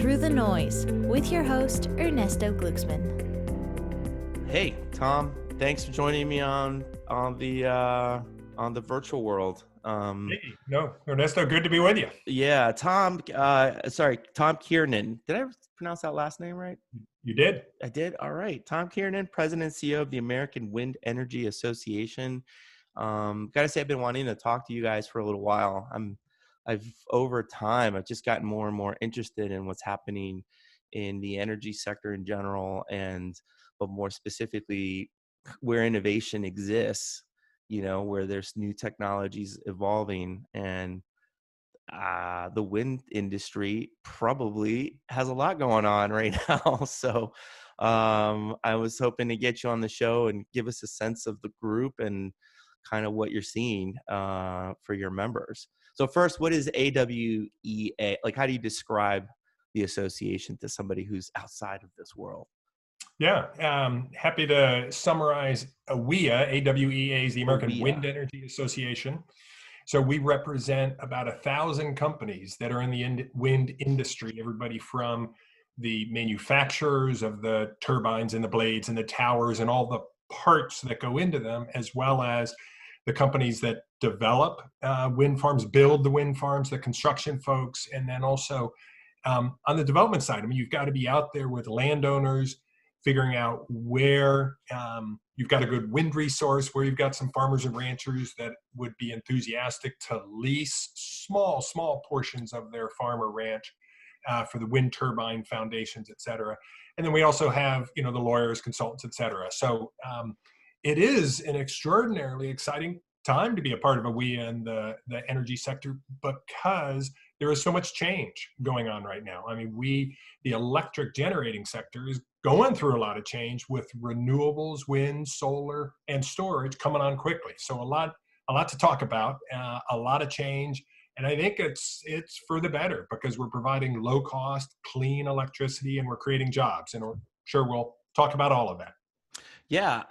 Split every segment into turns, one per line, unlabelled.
Through the Noise with your host, Ernesto Glucksmann.
Hey, Tom, thanks for joining me on the virtual world.
Hey, no, Ernesto, good to be with you.
Yeah, Tom, Tom Kiernan. Did I pronounce that last name right?
You did?
I did. All right. Tom Kiernan, President and CEO of the American Wind Energy Association. Gotta say, I've been wanting to talk to you guys for a little while. Over time, I've just gotten more and more interested in what's happening in the energy sector in general, but more specifically, where innovation exists, where there's new technologies evolving, and the wind industry probably has a lot going on right now. So I was hoping to get you on the show and give us a sense of the group and kind of what you're seeing for your members. So first, what is AWEA? Like, how do you describe the association to somebody who's outside of this world?
Yeah, happy to summarize AWEA. AWEA is the American
AWEA.
Wind Energy Association. So we represent about 1,000 companies that are in the wind industry, everybody from the manufacturers of the turbines and the blades and the towers and all the parts that go into them, as well as the companies that develop wind farms, build the wind farms, the construction folks, and then also on the development side. I mean, you've got to be out there with landowners, figuring out where you've got a good wind resource, where you've got some farmers and ranchers that would be enthusiastic to lease small portions of their farm or ranch for the wind turbine foundations, et cetera. And then we also have, the lawyers, consultants, et cetera. So it is an extraordinarily exciting time to be a part of AWEA and the energy sector, because there is so much change going on right now. I mean, the electric generating sector is going through a lot of change with renewables, wind, solar, and storage coming on quickly. So a lot to talk about, a lot of change. And I think it's for the better, because we're providing low cost, clean electricity, and we're creating jobs. And we're sure we'll talk about all of that.
Yeah.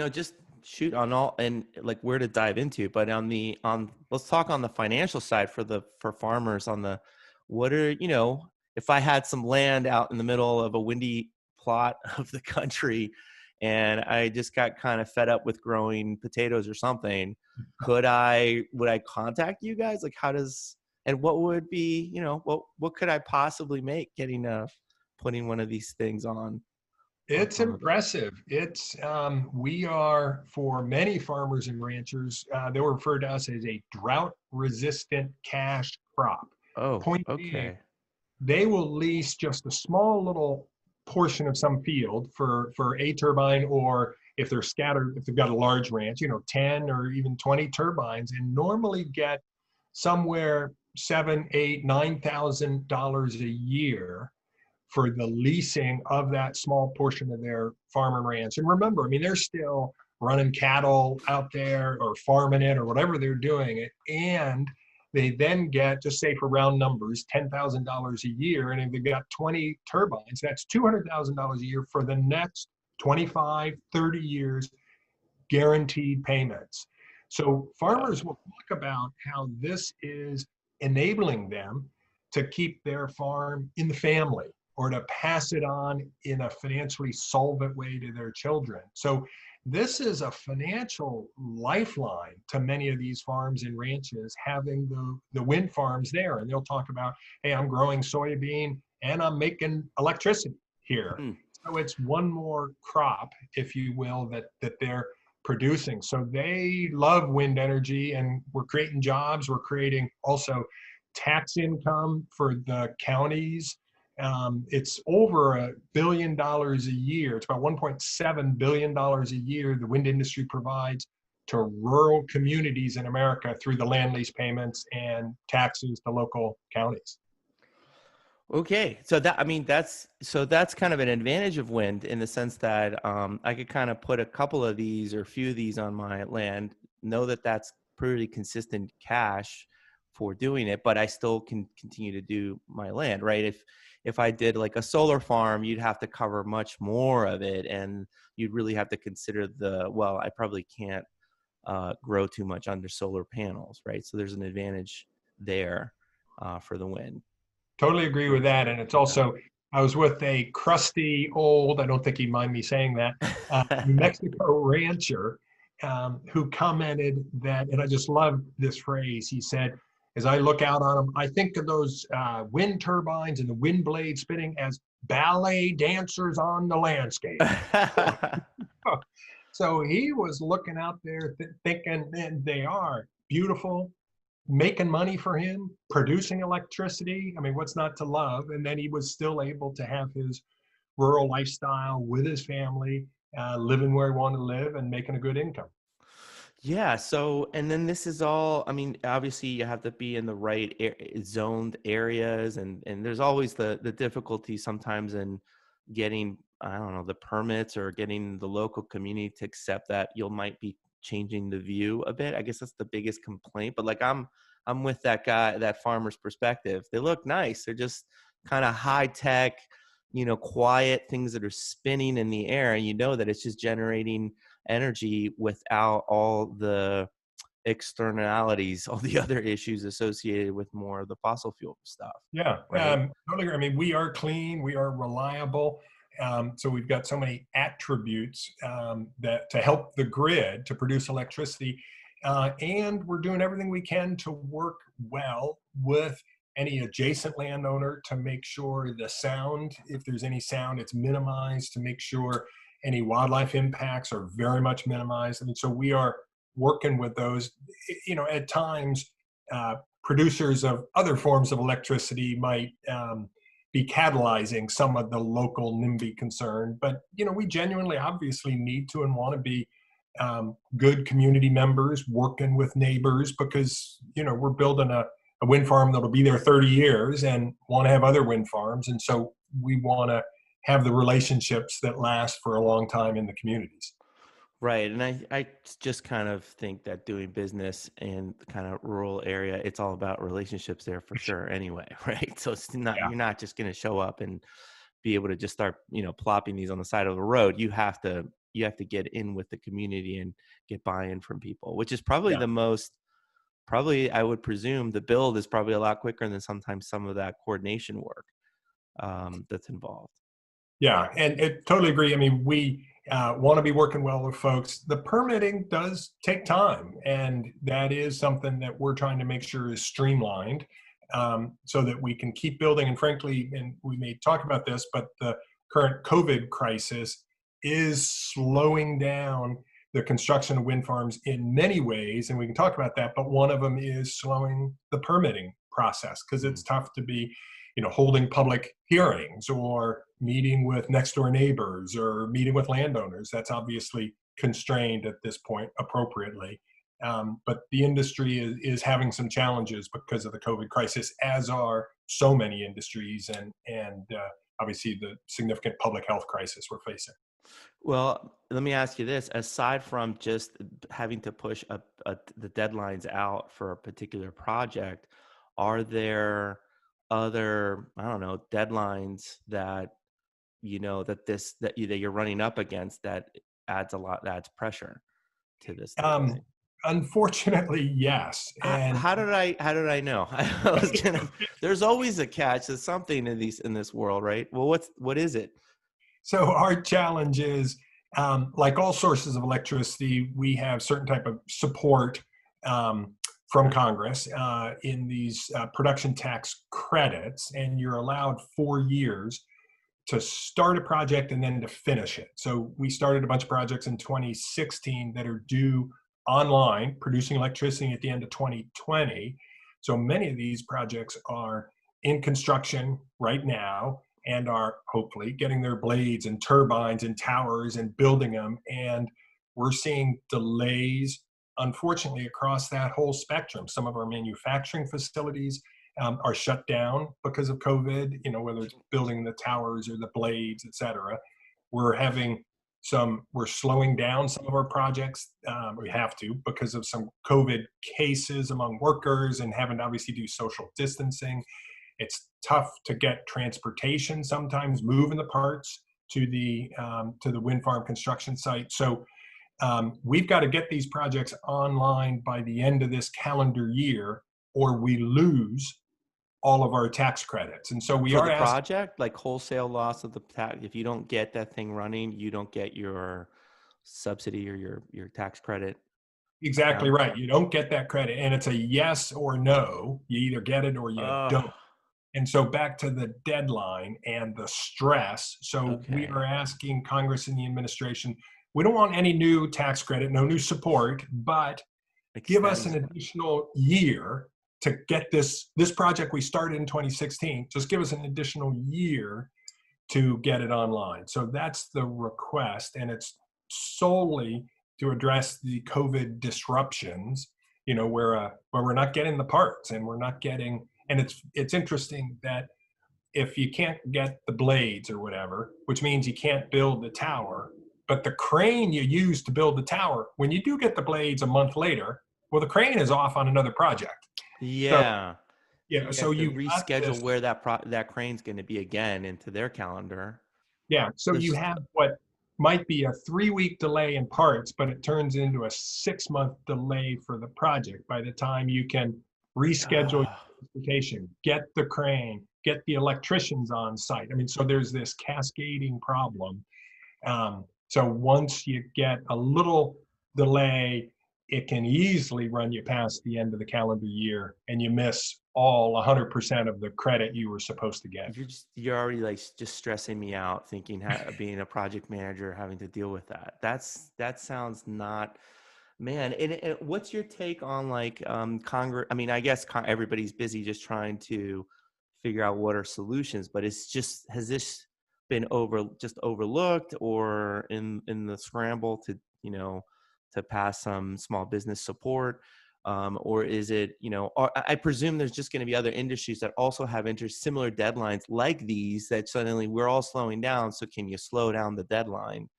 Just shoot on all and like where to dive into, but let's talk on the financial side for farmers if I had some land out in the middle of a windy plot of the country and I just got kind of fed up with growing potatoes or something, would I contact you guys? Like, what would be, what could I possibly make putting one of these things on?
It's impressive. We are, for many farmers and ranchers, they were referred to us as a drought-resistant cash crop.
Oh,
Point
okay.
being, they will lease just a small little portion of some field for a turbine, or if they're scattered, if they've got a large ranch, 10 or even 20 turbines, and normally get somewhere $7,000, $8,000, $9,000 a year for the leasing of that small portion of their farm and ranch. And remember, I mean, they're still running cattle out there or farming it or whatever they're doing. And they then get, just say for round numbers, $10,000 a year. And if they've got 20 turbines, that's $200,000 a year for the next 25, 30 years, guaranteed payments. So farmers will talk about how this is enabling them to keep their farm in the family, or to pass it on in a financially solvent way to their children. So this is a financial lifeline to many of these farms and ranches, having the wind farms there. And they'll talk about, hey, I'm growing soybean and I'm making electricity here. So it's one more crop, if you will, that they're producing. So they love wind energy, and we're creating jobs. We're creating also tax income for the counties. It's over $1 billion a year. It's about $1.7 billion a year the wind industry provides to rural communities in America through the land lease payments and taxes to local counties.
Okay, so that's kind of an advantage of wind, in the sense that I could kind of put a couple of these or a few of these on my land, know that that's pretty consistent cash for doing it, but I still can continue to do my land, right? If I did like a solar farm, you'd have to cover much more of it, and you'd really have to consider I probably can't grow too much under solar panels, right? So there's an advantage there for the wind.
Totally agree with that. And it's also, I was with a crusty old, I don't think he'd mind me saying that, New Mexico rancher who commented that, and I just love this phrase. He said, as I look out on them, I think of those wind turbines and the wind blades spinning as ballet dancers on the landscape. So he was looking out there thinking, man, they are beautiful, making money for him, producing electricity. I mean, what's not to love? And then he was still able to have his rural lifestyle with his family, living where he wanted to live and making a good income.
Yeah. So, and then this is all, I mean, obviously you have to be in the right zoned areas, and there's always the difficulty sometimes in getting, I don't know, the permits or getting the local community to accept that you might be changing the view a bit. I guess that's the biggest complaint, but like I'm with that guy, that farmer's perspective. They look nice. They're just kind of high tech, quiet things that are spinning in the air, and you know that it's just generating energy without all the externalities, all the other issues associated with more of the fossil fuel stuff.
Yeah,
Right.
totally agree. I mean, we are clean, we are reliable. So we've got so many attributes that to help the grid to produce electricity. And we're doing everything we can to work well with any adjacent landowner to make sure the sound, if there's any sound, it's minimized, to make sure any wildlife impacts are very much minimized. I mean, so we are working with those, at times, producers of other forms of electricity might be catalyzing some of the local NIMBY concern. But, we genuinely obviously need to and want to be good community members, working with neighbors, because, we're building a wind farm that'll be there 30 years and want to have other wind farms. And so we want to have the relationships that last for a long time in the communities.
Right. And I just kind of think that doing business in the kind of rural area, it's all about relationships there for sure anyway, right? So it's not,
Yeah.
you're not just going to show up and be able to just start, plopping these on the side of the road. You have to get in with the community and get buy-in from people, which is probably
Yeah.
probably I would presume the build is probably a lot quicker than sometimes some of that coordination work that's involved.
Yeah, and totally agree. I mean, we want to be working well with folks. The permitting does take time, and that is something that we're trying to make sure is streamlined, so that we can keep building. And frankly, and we may talk about this, but the current COVID crisis is slowing down the construction of wind farms in many ways, and we can talk about that. But one of them is slowing the permitting process, because it's tough to be holding public hearings or meeting with next door neighbors or meeting with landowners. That's obviously constrained at this point appropriately. But the industry is having some challenges because of the COVID crisis, as are so many industries, and obviously the significant public health crisis we're facing.
Well, let me ask you this: aside from just having to push the deadlines out for a particular project, are there other, I don't know, deadlines that that you're running up against that adds pressure to this type of thing?
Unfortunately, yes. And
How did I know? I was there's always a catch. There's something in this world, right? Well, what is it?
so our challenge is, like all sources of electricity, we have certain type of support from Congress in these production tax credits, and you're allowed 4 years to start a project and then to finish it. So we started a bunch of projects in 2016 that are due online, producing electricity at the end of 2020. So many of these projects are in construction right now and are hopefully getting their blades and turbines and towers and building them. And we're seeing delays, unfortunately, across that whole spectrum. Some of our manufacturing facilities are shut down because of COVID, whether it's building the towers or the blades, et cetera. We're slowing down some of our projects. We have to, because of some COVID cases among workers and having to obviously do social distancing. It's tough to get transportation, sometimes moving the parts to the wind farm construction site. So we've got to get these projects online by the end of this calendar year, or we lose all of our tax credits. And so we
For
are
the
asking.
project, like wholesale loss of the tax, if you don't get that thing running, you don't get your subsidy or your tax credit.
Exactly right. You don't get that credit. And it's a yes or no. You either get it or you
Oh,
don't. And so back to the deadline and the stress. So we
okay.
are asking Congress and the administration, we don't want any new tax credit, no new support, but give us an
Extend.
additional year to get this project we started in 2016. Just give us an additional year to get it online. So that's the request, and it's solely to address the COVID disruptions, where we're not getting the parts and we're not getting, and it's interesting that if you can't get the blades or whatever, which means you can't build the tower, but the crane you use to build the tower, when you do get the blades a month later, well, the crane is off on another project. So,
Yeah.
yeah,
You
so
have to
you got
reschedule
this.
where that crane's going to be again into their calendar.
Yeah, so you
There's,
have what might be a 3-week delay in parts, but it turns into a 6-month delay for the project by the time you can reschedule
uh,
your transportation, get the crane, get the electricians on site. I mean, so there's this cascading problem. So once you get a little delay, it can easily run you past the end of the calendar year and you miss all 100% of the credit you were supposed to get.
you're already like just stressing me out thinking being a project manager, having to deal with that. That sounds not, man. And what's your take on like Congress? I mean, I guess everybody's busy just trying to figure out what are solutions, but has this been overlooked or in the scramble to, to pass some small business support? Or is it, I presume there's just going to be other industries that also have similar deadlines like these that suddenly we're all slowing down. So can you slow down the deadline?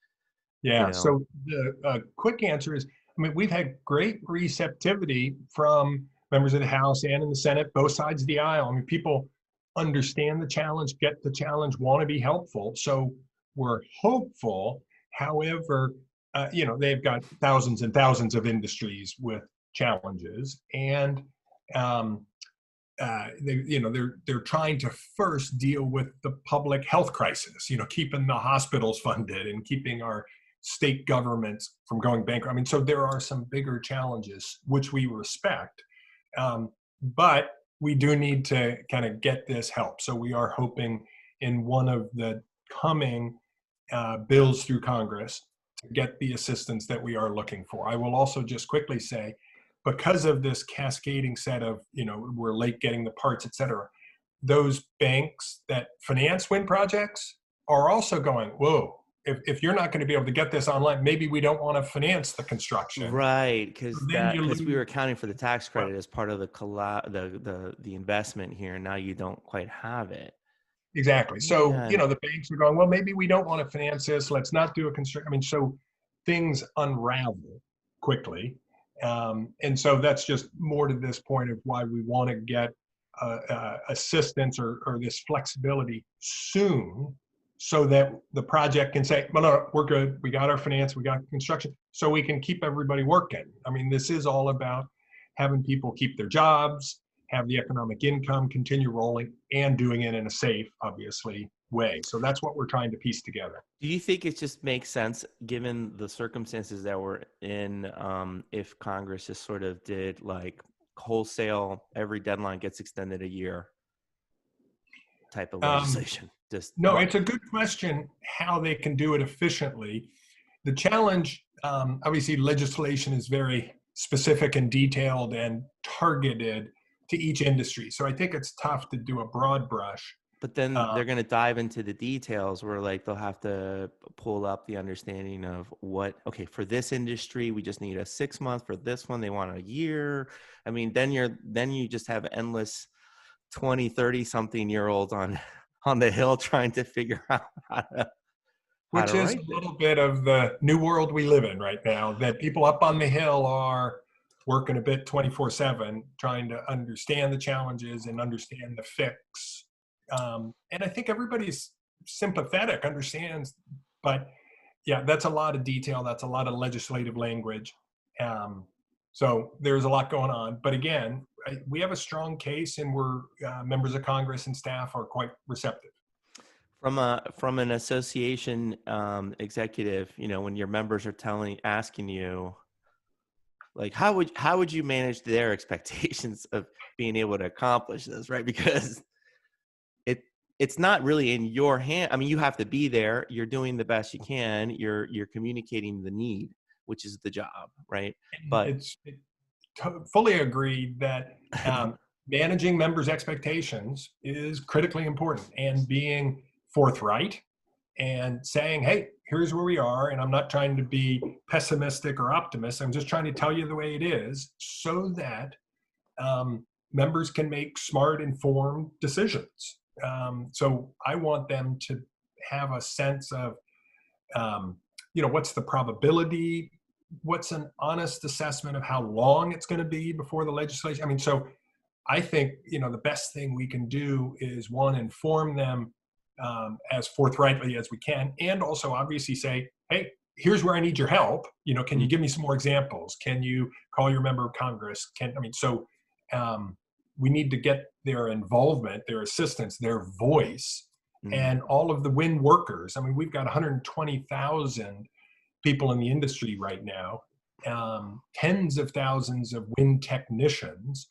Yeah, so the quick answer is, I mean, we've had great receptivity from members of the House and in the Senate, both sides of the aisle. I mean, people understand the challenge, get the challenge, want to be helpful. So we're hopeful. However, they've got thousands and thousands of industries with challenges, and they're trying to first deal with the public health crisis. Keeping the hospitals funded and keeping our state governments from going bankrupt. I mean, so there are some bigger challenges which we respect, but we do need to kind of get this help. So we are hoping in one of the coming bills through Congress to get the assistance that we are looking for. I will also just quickly say, because of this cascading set of, we're late getting the parts, et cetera, those banks that finance wind projects are also going, whoa, if you're not going to be able to get this online, maybe we don't want to finance the construction.
Right, because
Then you
we were
lose.
accounting for the tax credit as part of the investment here, and now you don't quite have it.
Exactly. So,
Man.
the banks are going, well, maybe we don't want to finance this. Let's not do a construction. I mean, so things unravel quickly. And so that's just more to this point of why we want to get assistance or this flexibility soon so that the project can say, well, no, we're good. We got our finance, we got construction, so we can keep everybody working. I mean, this is all about having people keep their jobs, have the economic income continue rolling, and doing it in a safe, obviously, way. So that's what we're trying to piece together.
Do you think it just makes sense, given the circumstances that we're in, if Congress just sort of did like wholesale, every deadline gets extended a year type of legislation?
No, it's a good question how they can do it efficiently. The challenge, obviously, legislation is very specific and detailed and targeted to each industry. So I think it's tough to do a broad brush.
But then they're going to dive into the details where like they'll have to pull up the understanding of okay, for this industry, we just need a 6 month. For this one, they want a year. I mean, then you just have endless 20, 30 something year olds on the Hill trying to figure out how
Which
to
is a
write
little bit of the new world we live in right now, that people up on the Hill are working a bit 24/7, trying to understand the challenges and understand the fix. And I think everybody's sympathetic, understands, but yeah, that's a lot of detail. That's a lot of legislative language. So there's a lot going on. But again, we have a strong case, and we're members of Congress and staff are quite receptive.
From an association executive, when your members are asking you, like, how would you manage their expectations of being able to accomplish this, right? Because it's not really in your hand. I mean, you have to be there. You're doing the best you can. You're communicating the need, which is the job, right? But
fully agree that managing members' expectations is critically important, and being forthright and saying, hey, here's where we are, and I'm not trying to be pessimistic or optimistic. I'm just trying to tell you the way it is, so that members can make smart, informed decisions. So I want them to have a sense of, what's the probability, what's an honest assessment of how long it's going to be before the legislation. I mean, so I think, the best thing we can do is, one, inform them as forthrightly as we can, and also obviously say, hey, here's where I need your help. Can you give me some more examples? Can you call your member of Congress? We need to get their involvement, their assistance, their voice, and all of the wind workers. I mean, we've got 120,000 people in the industry right now, tens of thousands of wind technicians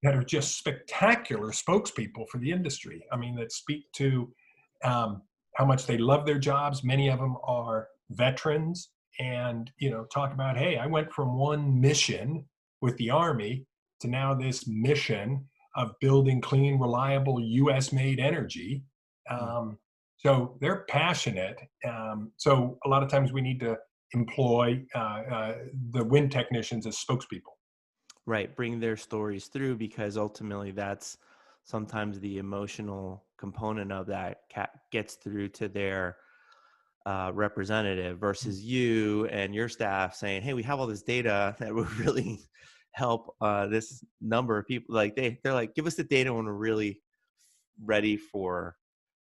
that are just spectacular spokespeople for the industry. I mean, that speak to how much they love their jobs. Many of them are veterans, and talk about, hey, I went from one mission with the Army to now this mission of building clean, reliable U.S.-made energy. So they're passionate. So a lot of times we need to employ the wind technicians as spokespeople.
Right, bring their stories through, because ultimately that's sometimes the emotional component of that gets through to their representative, versus you and your staff saying, hey, we have all this data that would really help this number of people. Like they're like, give us the data when we're really ready for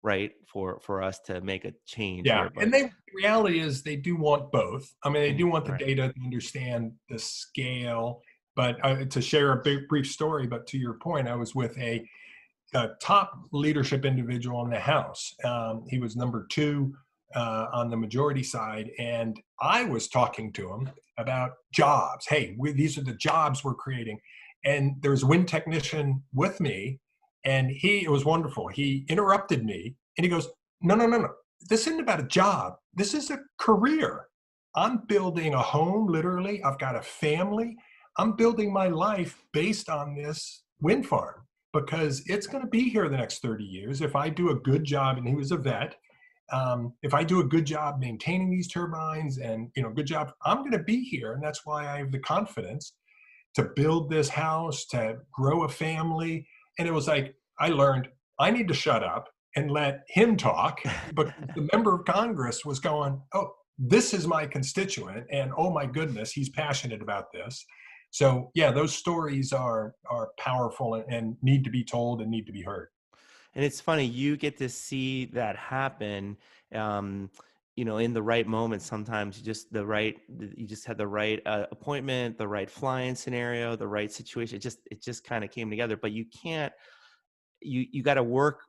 us to make a change.
Yeah,
here. But,
and the reality is they do want both. I mean, they do want the
right.
data to understand the scale. But to share a brief story, but to your point, I was with a top leadership individual in the House. He was number 2 on the majority side, and I was talking to him about jobs. Hey, these are the jobs we're creating. And there was a wind technician with me, and it was wonderful. He interrupted me, and he goes, no. This isn't about a job. This is a career. I'm building a home, literally. I've got a family. I'm building my life based on this wind farm, because it's going to be here the next 30 years. If I do a good job, and he was a vet, if I do a good job maintaining these turbines and, good job, I'm going to be here. And that's why I have the confidence to build this house, to grow a family. And it was like, I learned I need to shut up and let him talk, but the member of Congress was going, oh, this is my constituent, and oh my goodness, he's passionate about this. So yeah, those stories are powerful and need to be told and need to be heard.
And it's funny, you get to see that happen, in the right moment. Sometimes you just had the right appointment, the right flying scenario, the right situation. It just kind of came together. But you can't. You got to work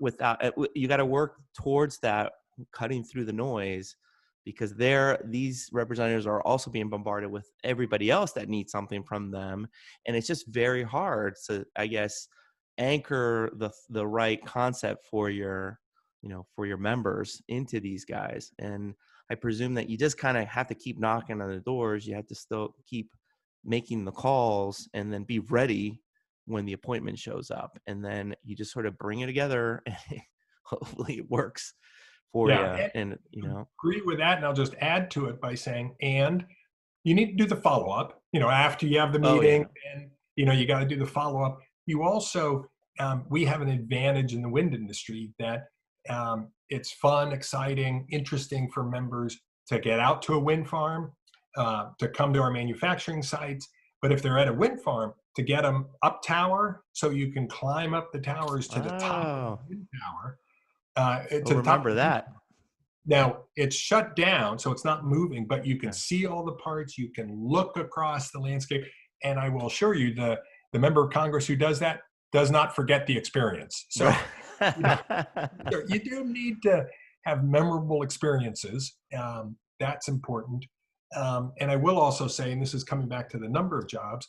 you got to work towards that, cutting through the noise, because these representatives are also being bombarded with everybody else that needs something from them. And it's just very hard to, I guess, anchor the right concept for your members into these guys. And I presume that you just kind of have to keep knocking on the doors. You have to still keep making the calls, and then be ready when the appointment shows up. And then you just sort of bring it together, and hopefully it works for you. And
agree with that. And I'll just add to it by saying, and you need to do the follow-up, after you have the meeting, and, you got to do the follow-up. You also, we have an advantage in the wind industry that it's fun, exciting, interesting for members to get out to a wind farm, to come to our manufacturing sites. But if they're at a wind farm, to get them up tower, so you can climb up the towers to the top of the wind tower.
Remember that.
Now it's shut down, so it's not moving, but you can see all the parts. You can look across the landscape, and I will assure you, the member of Congress who does that does not forget the experience. So you know, you do need to have memorable experiences. That's important. And I will also say, and this is coming back to the number of jobs,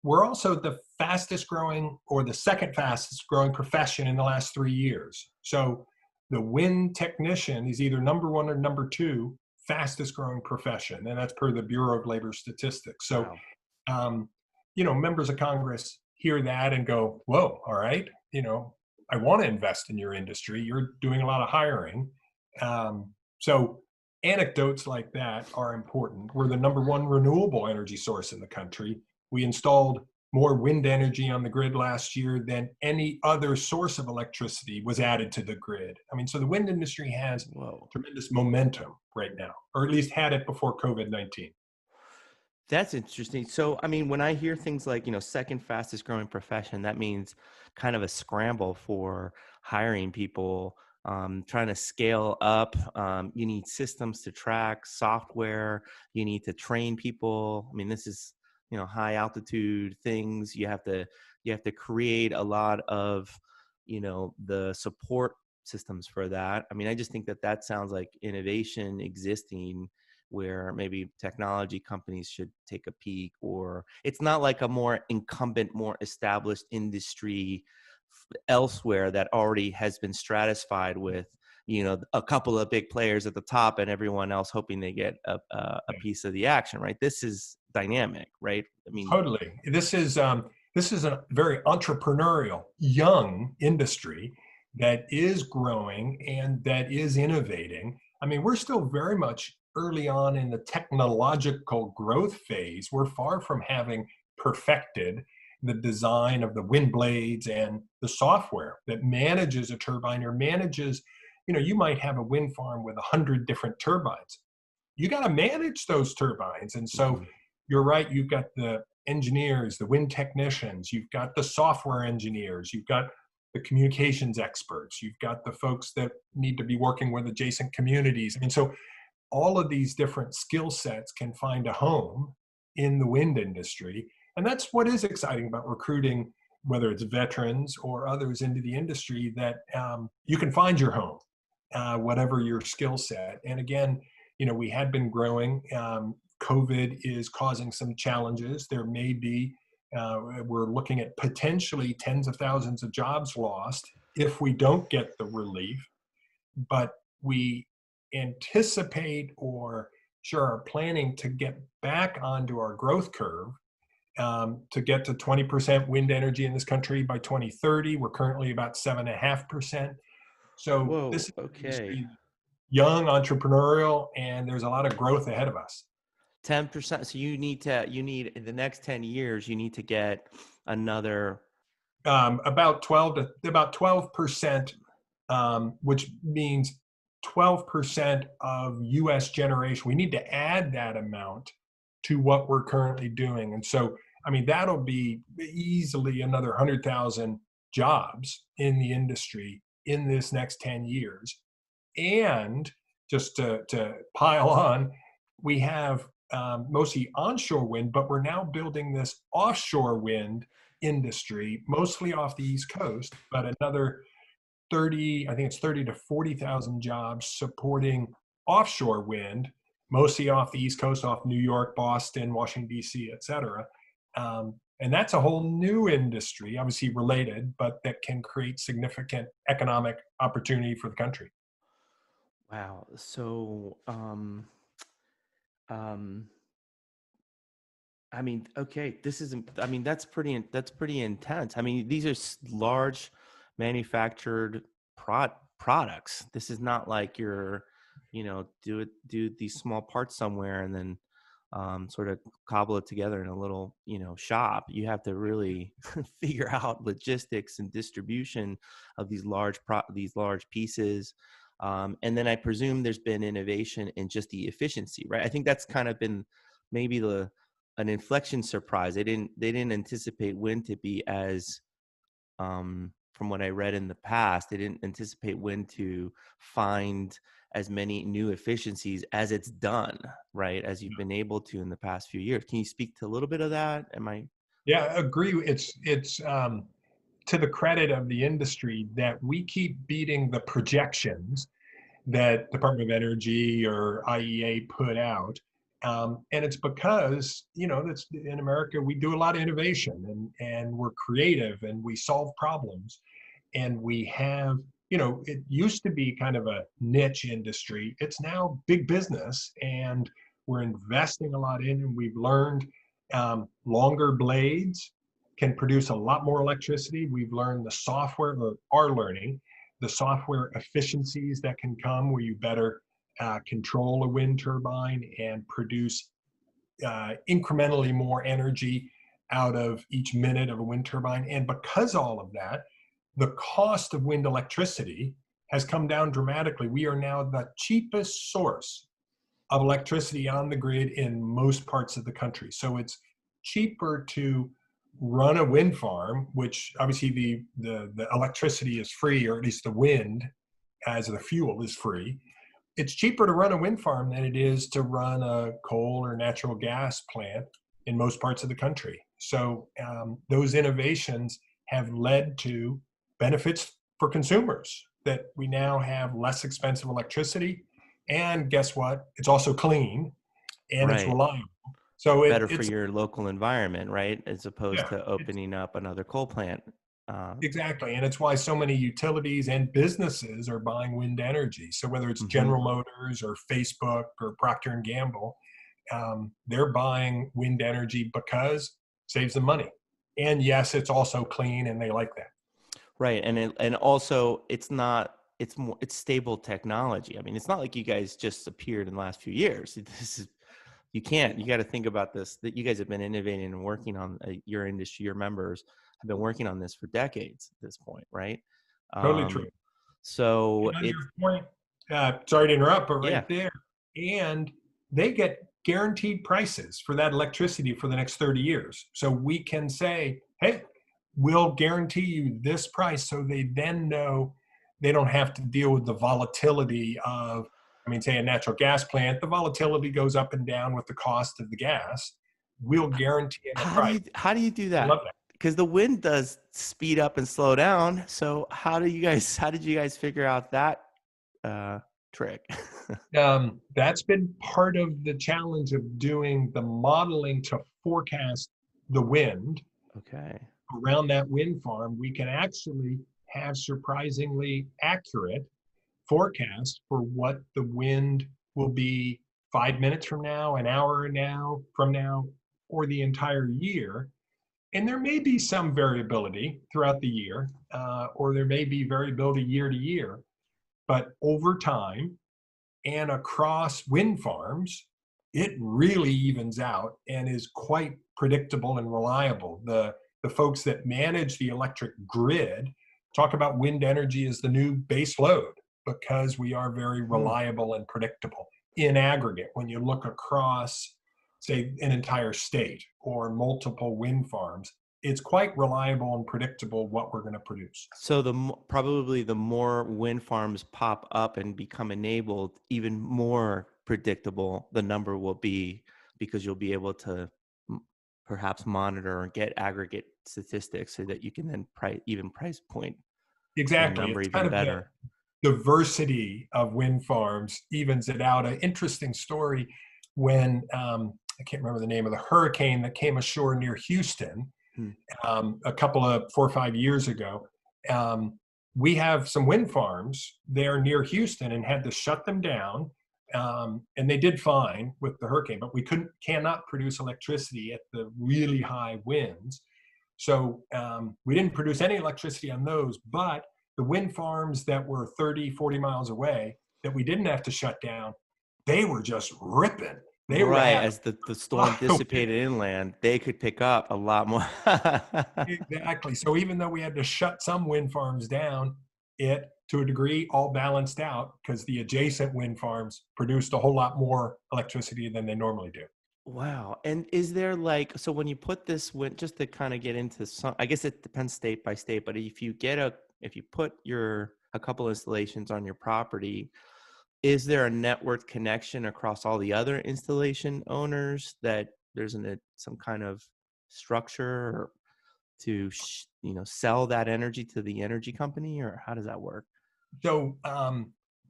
we're also the fastest growing or the second fastest growing profession in the last 3 years. So the wind technician is either number one or number two fastest growing profession. And that's per the Bureau of Labor Statistics. So,
Wow.
Members of Congress hear that and go, whoa, all right, I want to invest in your industry. You're doing a lot of hiring. So anecdotes like that are important. We're the number one renewable energy source in the country. We installed more wind energy on the grid last year than any other source of electricity was added to the grid. I mean, so the wind industry has
Whoa.
tremendous momentum right now, or at least had it before COVID-19.
That's interesting. So, I mean, when I hear things like, second fastest growing profession, that means kind of a scramble for hiring people, trying to scale up. You need systems to track, software. You need to train people. I mean, this is, high altitude things. You have to create a lot of, the support systems for that. I mean, I just think that sounds like innovation existing where maybe technology companies should take a peek, or it's not like a more incumbent, more established industry elsewhere that already has been stratified with, a couple of big players at the top and everyone else hoping they get a piece of the action, right? This is dynamic, right? I mean,
Totally. This is a very entrepreneurial, young industry that is growing and that is innovating. I mean, we're still very much early on in the technological growth phase. We're far from having perfected the design of the wind blades and the software that manages a turbine or manages, you might have a wind farm with 100 different turbines. You got to manage those turbines. And so you're right, you've got the engineers, the wind technicians, you've got the software engineers, you've got the communications experts, you've got the folks that need to be working with adjacent communities. I mean, so all of these different skill sets can find a home in the wind industry. And that's what is exciting about recruiting, whether it's veterans or others into the industry, that you can find your home, whatever your skill set. And again, we had been growing. COVID is causing some challenges. There may be, we're looking at potentially tens of thousands of jobs lost if we don't get the relief. But we anticipate or sure are planning to get back onto our growth curve, to get to 20% wind energy in this country by 2030. We're currently about 7.5%. So
whoa,
this is an
okay.
industry, young, entrepreneurial, and there's a lot of growth ahead of us.
10%. So you need in the next 10 years, you need to get another
About 12%, which means 12% of U.S. generation. We need to add that amount to what we're currently doing, and so I mean that'll be easily another 100,000 jobs in the industry in this next 10 years. And just to pile on, we have mostly onshore wind, but we're now building this offshore wind industry, mostly off the East Coast, but another 30 to 40,000 jobs supporting offshore wind, mostly off the East Coast, off New York, Boston, Washington, D.C., et cetera. And that's a whole new industry, obviously related, but that can create significant economic opportunity for the country.
Wow. So, I mean, okay, that's pretty intense. I mean, these are large manufactured products. This is not like you're, do these small parts somewhere and then sort of cobble it together in a little, shop. You have to really figure out logistics and distribution of these large pieces. And then I presume there's been innovation in just the efficiency, right? I think that's kind of been maybe an inflection surprise. They didn't anticipate wind to be as, from what I read in the past, they didn't anticipate wind to find as many new efficiencies as it's done, right? As you've been able to in the past few years. Can you speak to a little bit of that? Am I
Yeah, agree. It's to the credit of the industry that we keep beating the projections that Department of Energy or IEA put out. And it's because, that's in America, we do a lot of innovation and we're creative and we solve problems. And we have, it used to be kind of a niche industry. It's now big business and we're investing a lot in, and we've learned longer blades can produce a lot more electricity. We've learned the software, or are learning the software efficiencies that can come where you better control a wind turbine and produce incrementally more energy out of each minute of a wind turbine. And because all of that, the cost of wind electricity has come down dramatically. We are now the cheapest source of electricity on the grid in most parts of the country. So it's cheaper to run a wind farm, which obviously the electricity is free, or at least the wind as the fuel is free. It's cheaper to run a wind farm than it is to run a coal or natural gas plant in most parts of the country. So those innovations have led to benefits for consumers, that we now have less expensive electricity. And guess what? It's also clean and it's
Right.
reliable. So
Better for
it's,
your local environment, right? As opposed
yeah,
to opening up another coal plant.
exactly. And it's why so many utilities and businesses are buying wind energy. So whether it's
Mhm.
General Motors or Facebook or Procter and Gamble, they're buying wind energy because it saves them money. And yes, it's also clean and they like that.
Right. And also it's stable technology. I mean, it's not like you guys just appeared in the last few years. This is, you got to think about this, that you guys have been innovating and working on your industry, your members have been working on this for decades at this point, right?
Totally true.
So
And on
it's,
your point, sorry to interrupt, but
yeah.
right there, and they get guaranteed prices for that electricity for the next 30 years. So we can say, hey, we'll guarantee you this price. So they then know they don't have to deal with the volatility of, I mean, say a natural gas plant, the volatility goes up and down with the cost of the gas. We'll guarantee them a price.
How do you do
I love
that?
that.
Because the wind does speed up and slow down. So how did you guys figure out that trick?
That's been part of the challenge of doing the modeling to forecast the wind
Okay.
around that wind farm. We can actually have surprisingly accurate forecast for what the wind will be 5 minutes from now, an hour now from now, or the entire year. And there may be some variability throughout the year, or there may be variability year to year, but over time, and across wind farms, it really evens out and is quite predictable and reliable. The folks that manage the electric grid talk about wind energy as the new base load because we are very reliable and predictable in aggregate. When you look across, say, an entire state or multiple wind farms, it's quite reliable and predictable what we're going to produce.
So probably the more wind farms pop up and become enabled, even more predictable the number will be, because you'll be able to perhaps monitor or get aggregate statistics so that you can then price point the
Exactly.
number
It's
even
kind of
better.
the diversity of wind farms evens it out. An interesting story when I can't remember the name of the hurricane that came ashore near Houston
Hmm.
a couple of 4 or 5 years ago. We have some wind farms there near Houston and had to shut them down. And they did fine with the hurricane, but we cannot produce electricity at the really high winds. So we didn't produce any electricity on those, but the wind farms that were 30, 40 miles away that we didn't have to shut down, they were just ripping. They were
Right.
having
As the
a lot
storm
of wind.
dissipated inland, they could pick up a lot more.
Exactly. So even though we had to shut some wind farms down, it to a degree all balanced out because the adjacent wind farms produced a whole lot more electricity than they normally do.
Wow. And is there like, so when you put this just to kind of get into some, I guess it depends state by state, but if you put a couple installations on your property, is there a network connection across all the other installation owners that there's some kind of structure to sell that energy to the energy company, or how does that work?
So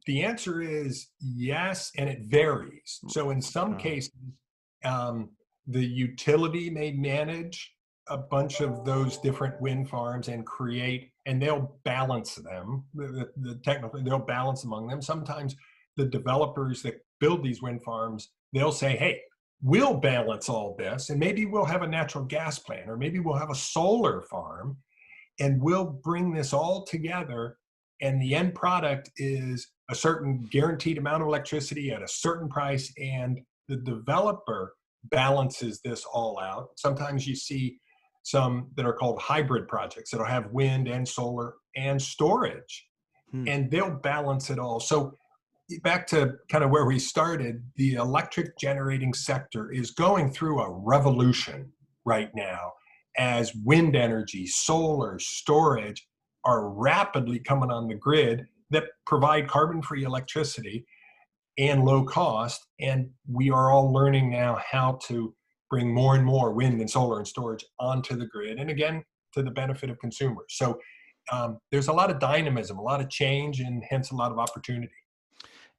the answer is yes, and it varies. So in some cases, the utility may manage a bunch of those different wind farms and they'll balance them. The technical, they'll balance among them. Sometimes the developers that build these wind farms, they'll say, hey, we'll balance all this, and maybe we'll have a natural gas plant, or maybe we'll have a solar farm, and we'll bring this all together, and the end product is a certain guaranteed amount of electricity at a certain price, and the developer balances this all out. Sometimes you see some that are called hybrid projects that'll have wind and solar and storage, and they'll balance it all. So back to kind of where we started, the electric generating sector is going through a revolution right now as wind energy, solar, storage are rapidly coming on the grid that provide carbon-free electricity and low cost. And we are all learning now how to bring more and more wind and solar and storage onto the grid. And again, to the benefit of consumers. So there's a lot of dynamism, a lot of change, and hence a lot of opportunity.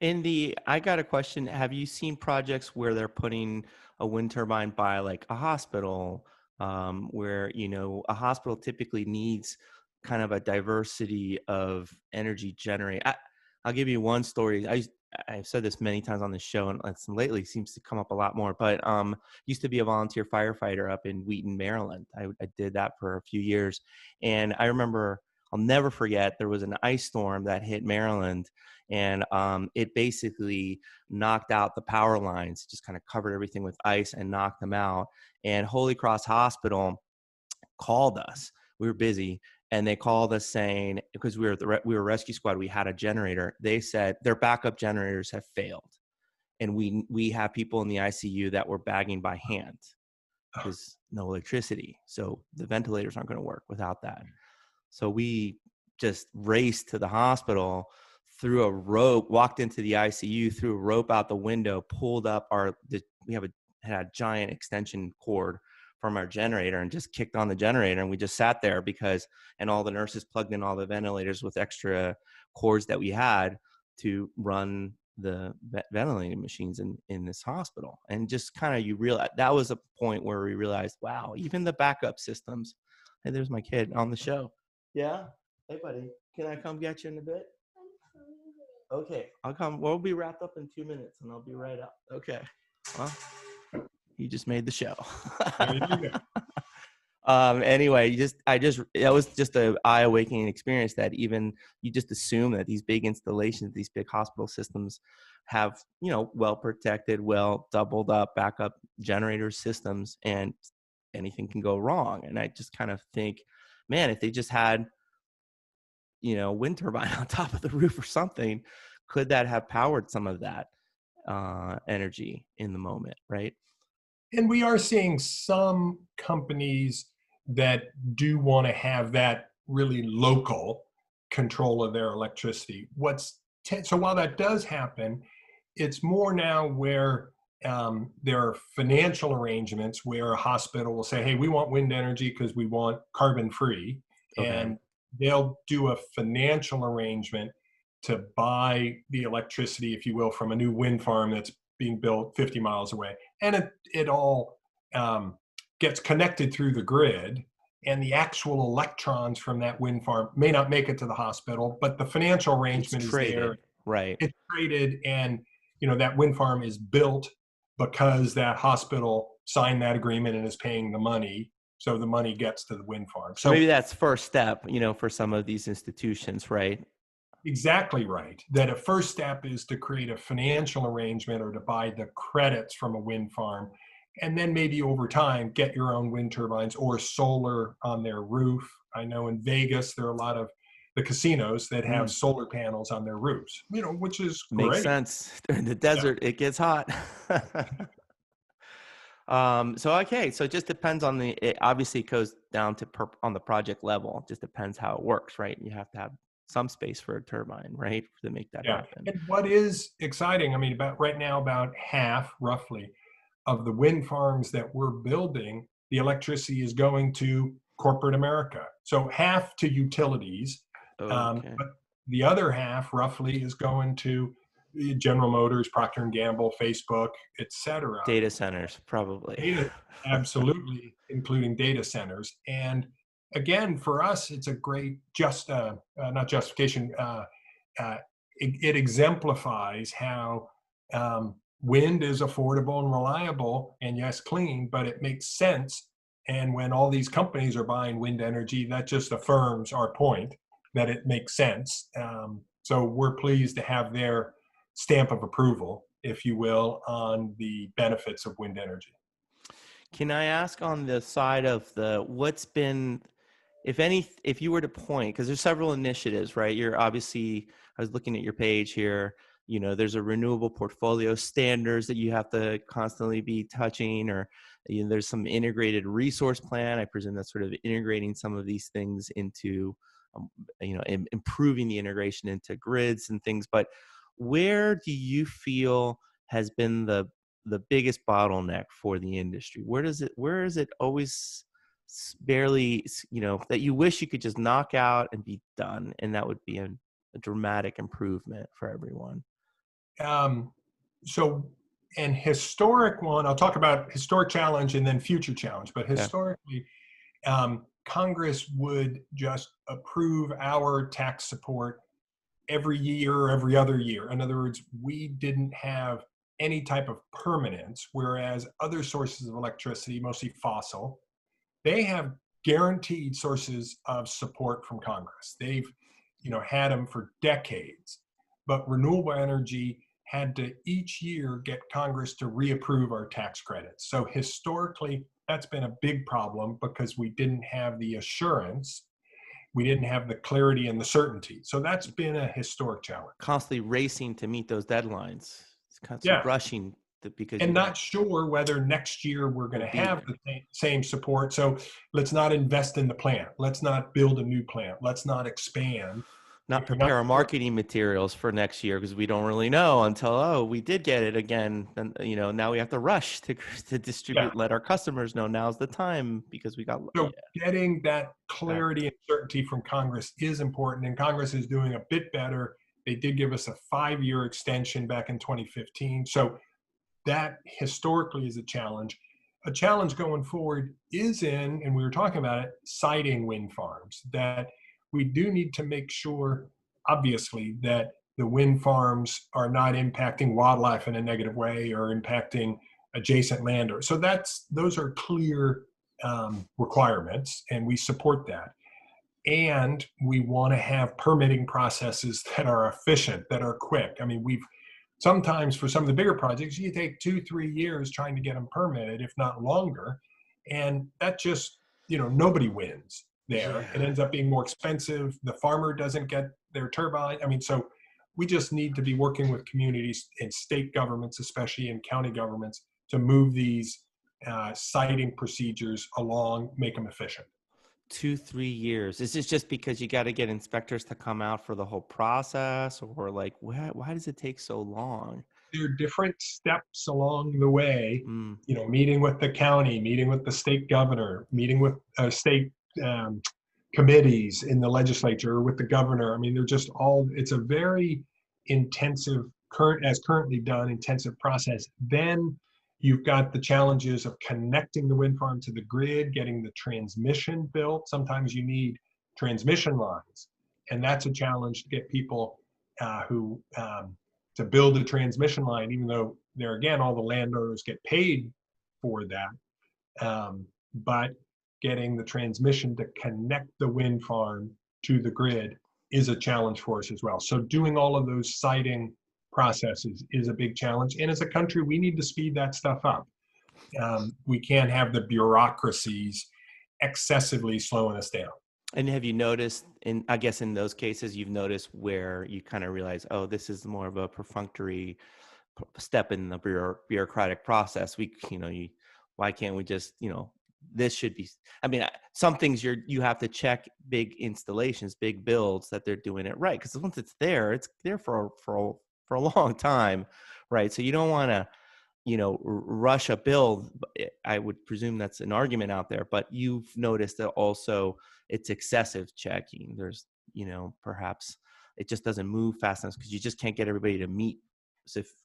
I got a question. Have you seen projects where they're putting a wind turbine by like a hospital, where, a hospital typically needs kind of a diversity of energy generate? I'll give you one story. I've said this many times on the show, and lately seems to come up a lot more, but used to be a volunteer firefighter up in Wheaton, Maryland. I did that for a few years. And I remember, I'll never forget, there was an ice storm that hit Maryland, and it basically knocked out the power lines, just kind of covered everything with ice and knocked them out. And Holy Cross Hospital called us. We were busy, and they called us saying, because we were a rescue squad, we had a generator. They said their backup generators have failed, and we have people in the ICU that were bagging by hand because no electricity. So the ventilators aren't going to work without that. So we just raced to the hospital, threw a rope, walked into the ICU, threw a rope out the window, pulled up had a giant extension cord from our generator and just kicked on the generator. And we just sat there and all the nurses plugged in all the ventilators with extra cords that we had to run the ventilating machines in this hospital. And just kind of, you realize that was a point where we realized, wow, even the backup systems. Hey, there's my kid on the show. Yeah. Hey, buddy, can I come get you in a bit? Okay, I'll come. We'll be wrapped up in 2 minutes, and I'll be right up. Okay. Well, you just made the show. Anyway, that was just an eye-awakening experience that even you just assume that these big installations, these big hospital systems have, well protected, well doubled up backup generator systems, and anything can go wrong. And I just kind of think, man, if they just had, wind turbine on top of the roof or something, could that have powered some of that energy in the moment, right?
And we are seeing some companies that do want to have that really local control of their electricity. So while that does happen, it's more now where there are financial arrangements where a hospital will say, hey, we want wind energy because we want carbon free. Okay. And they'll do a financial arrangement to buy the electricity, if you will, from a new wind farm that's being built 50 miles away. And it all gets connected through the grid, and the actual electrons from that wind farm may not make it to the hospital, but the financial arrangement is there.
Right.
It's traded, and that wind farm is built because that hospital signed that agreement and is paying the money. So the money gets to the wind farm. So
maybe that's first step, for some of these institutions, right?
Exactly right. That a first step is to create a financial arrangement or to buy the credits from a wind farm. And then maybe over time, get your own wind turbines or solar on their roof. I know in Vegas, there are a lot of the casinos that have solar panels on their roofs, which is great.
Makes sense. In the desert, It gets hot. So it just depends on it obviously goes down to on the project level. It just depends how it works, right? You have to have some space for a turbine, right, to make that happen.
And what is exciting, about right now, about half roughly of the wind farms that we're building the electricity is going to corporate America. So half to utilities,
Okay.
but the other half roughly is going to General Motors, Procter and Gamble, Facebook, etc.
Data centers, probably.
Data, absolutely, including data centers. And again, for us, it's a great not justification. It exemplifies how wind is affordable and reliable, and yes, clean, but it makes sense. And when all these companies are buying wind energy, that just affirms our point that it makes sense. So we're pleased to have their stamp of approval, if you will, on the benefits of wind energy.
Can I ask on the side of what's been, if you were to point, because there's several initiatives, right? You're obviously, I was looking at your page here, there's a renewable portfolio standards that you have to constantly be touching, or there's some integrated resource plan. I presume that's sort of integrating some of these things into, improving the integration into grids and things. But where do you feel has been the biggest bottleneck for the industry? Where is it always barely, that you wish you could just knock out and be done, and that would be a dramatic improvement for everyone?
So an historic one, I'll talk about historic challenge and then future challenge, but historically, Congress would just approve our tax support every year or every other year. In other words, we didn't have any type of permanence, whereas other sources of electricity, mostly fossil, they have guaranteed sources of support from Congress. They've, had them for decades, but renewable energy had to each year get Congress to reapprove our tax credits. So historically, that's been a big problem because we didn't have the assurance, we didn't have the clarity and the certainty. So that's been a historic challenge.
Constantly racing to meet those deadlines. It's constantly rushing because
and not sure whether next year we're going to have the same support. So let's not invest in the plant. Let's not build a new plant. Let's not expand.
Not prepare our marketing materials for next year because we don't really know until, we did get it again. And, now we have to rush to distribute, let our customers know now's the time because we got.
So getting that clarity and certainty from Congress is important, and Congress is doing a bit better. They did give us a 5-year extension back in 2015. So that historically is a challenge. A challenge going forward is and we were talking about it, siting wind farms, that we do need to make sure, obviously, that the wind farms are not impacting wildlife in a negative way or impacting adjacent land. So those are clear requirements, and we support that. And we want to have permitting processes that are efficient, that are quick. I mean, sometimes for some of the bigger projects, you take 2-3 years trying to get them permitted, if not longer. And that just, nobody wins there. It ends up being more expensive. The farmer doesn't get their turbine. I mean, so we just need to be working with communities and state governments, especially in county governments, to move these siting procedures along, make them efficient.
2-3 years. Is this just because you got to get inspectors to come out for the whole process, or like why does it take so long?
There are different steps along the way, meeting with the county, meeting with the state governor, meeting with state committees in the legislature, with the governor. I mean, they're just it's a very intensive, currently done, intensive process. Then you've got the challenges of connecting the wind farm to the grid, getting the transmission built. Sometimes you need transmission lines, and that's a challenge to get people to build a transmission line, even though there again, all the landowners get paid for that. But getting the transmission to connect the wind farm to the grid is a challenge for us as well. So doing all of those siting processes is a big challenge. And as a country, we need to speed that stuff up. We can't have the bureaucracies excessively slowing us down.
And have you noticed, I guess in those cases, you've noticed where you kind of realize, this is more of a perfunctory step in the bureaucratic process. Why can't we just, this should be, I mean, some things you have to check big installations, big builds, that they're doing it right. Because once it's there for a long time, right? So you don't want to rush a bill. I would presume that's an argument out there, but you've noticed that also it's excessive checking. There's, perhaps it just doesn't move fast enough because you just can't get everybody to meet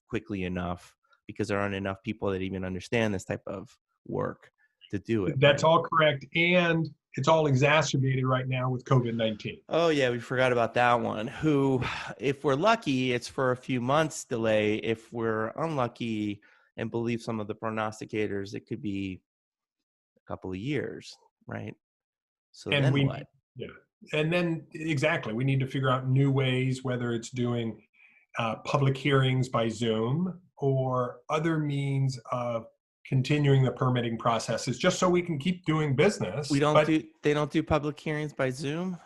quickly enough because there aren't enough people that even understand this type of work to do it.
That's
right?
all correct. And it's all exacerbated right now with COVID-19.
Oh yeah, we forgot about that one. Who, if we're lucky, it's for a few months delay. If we're unlucky and believe some of the prognosticators, it could be a couple of years, right? So
And
then what?
Yeah. And then exactly, we need to figure out new ways, whether it's doing public hearings by Zoom or other means of continuing the permitting processes, just so we can keep doing business.
They don't do public hearings by Zoom?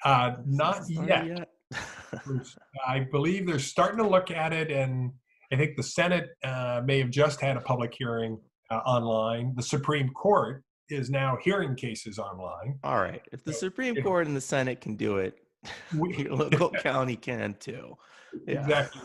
Not yet. I believe they're starting to look at it, and I think the Senate may have just had a public hearing online. The Supreme Court is now hearing cases online.
All right. If the Supreme Court and the Senate can do it, your local county can too. Yeah.
Exactly.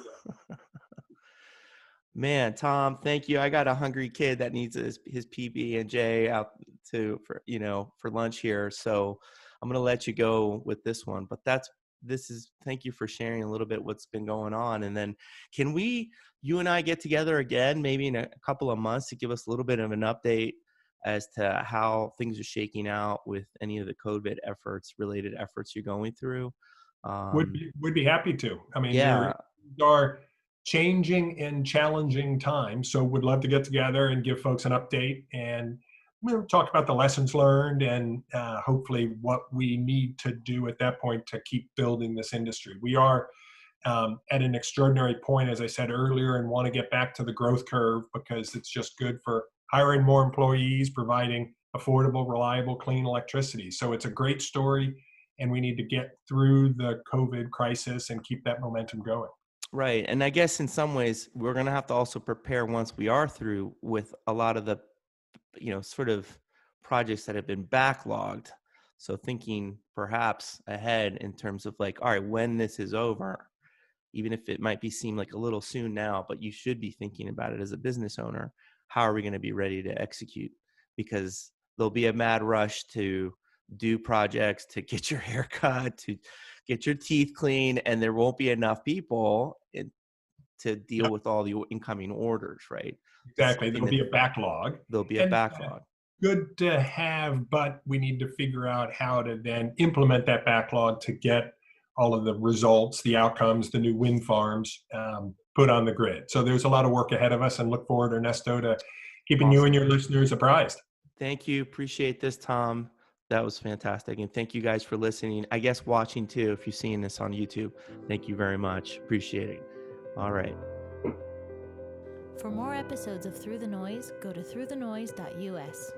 Man, Tom, thank you. I got a hungry kid that needs his PB&J out for lunch here. So I'm going to let you go with this one, but thank you for sharing a little bit what's been going on. And then can you and I get together again, maybe in a couple of months to give us a little bit of an update as to how things are shaking out with any of the COVID related efforts you're going through?
Would be happy to. I mean,
yeah.
There are changing and challenging times, so would love to get together and give folks an update and talk about the lessons learned and hopefully what we need to do at that point to keep building this industry. We are at an extraordinary point, as I said earlier, and want to get back to the growth curve because it's just good for hiring more employees, providing affordable, reliable, clean electricity. So it's a great story, and we need to get through the COVID crisis and keep that momentum going.
Right. And I guess in some ways, we're going to have to also prepare once we are through with a lot of the, sort of projects that have been backlogged. So thinking perhaps ahead in terms of all right, when this is over, even if it might seem like a little soon now, but you should be thinking about it as a business owner. How are we going to be ready to execute? Because there'll be a mad rush to do projects, to get your hair cut, to get your teeth clean, and there won't be enough people to deal with all the incoming orders, right?
Exactly. There'll be a backlog.
There'll be a backlog.
Good to have, but we need to figure out how to then implement that backlog to get all of the results, the outcomes, the new wind farms put on the grid. So there's a lot of work ahead of us, and look forward, Ernesto, to keeping you and your listeners apprised.
Thank you. Appreciate this, Tom. That was fantastic. And thank you guys for listening. I guess watching too, if you're seeing this on YouTube. Thank you very much. Appreciate it. All right.
For more episodes of Through the Noise, go to throughthenoise.us.